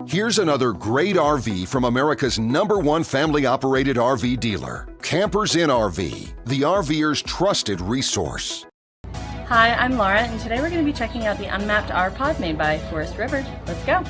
Here's another great RV from America's #1 family-operated RV dealer, Campers in RV, the RVer's trusted resource. Hi, I'm Laura, and today we're going to be checking out the Unmapped R Pod made by Forest River. Let's go!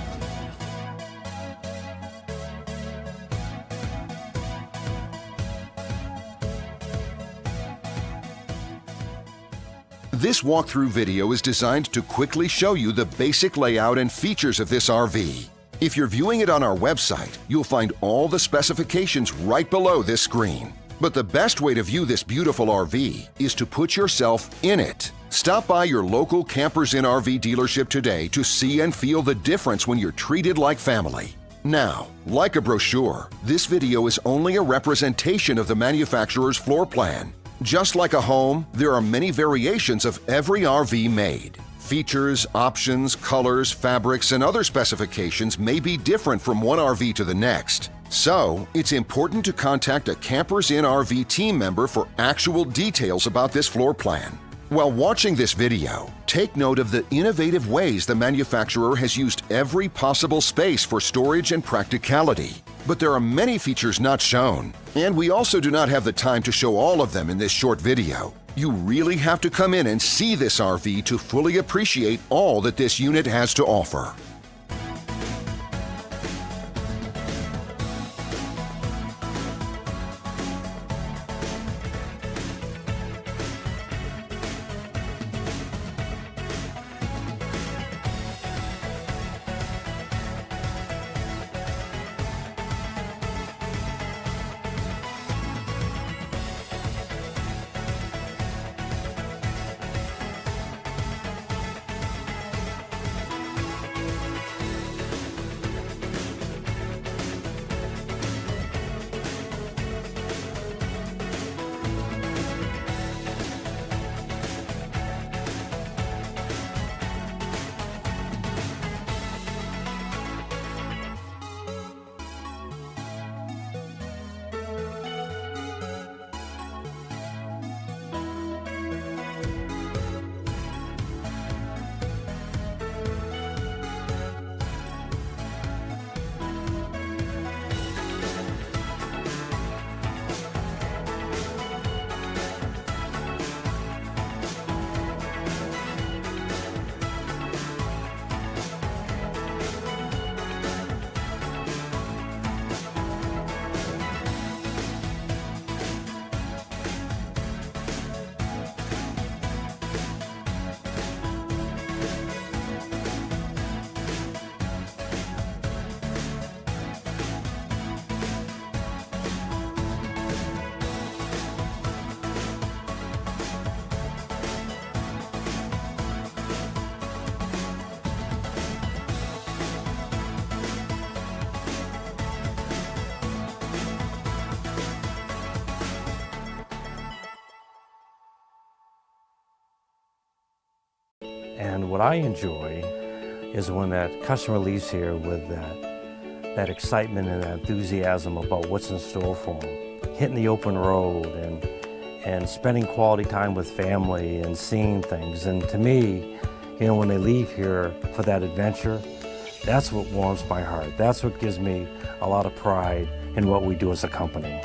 This walkthrough video is designed to quickly show you the basic layout and features of this RV. If you're viewing it on our website, you'll find all the specifications right below this screen. But the best way to view this beautiful RV is to put yourself in it. Stop by your local Campers in RV dealership today to see and feel the difference when you're treated like family. Now, like a brochure, this video is only a representation of the manufacturer's floor plan. Just like a home, there are many variations of every RV made. Features, options, colors, fabrics, and other specifications may be different from one RV to the next. So, it's important to contact a Campers in RV team member for actual details about this floor plan. While watching this video, take note of the innovative ways the manufacturer has used every possible space for storage and practicality. But there are many features not shown, and we also do not have the time to show all of them in this short video. You really have to come in and see this RV to fully appreciate all that this unit has to offer. And what I enjoy is when that customer leaves here with that excitement and that enthusiasm about what's in store for them. Hitting the open road and spending quality time with family and seeing things. And to me, you know, when they leave here for that adventure, that's what warms my heart. That's what gives me a lot of pride in what we do as a company.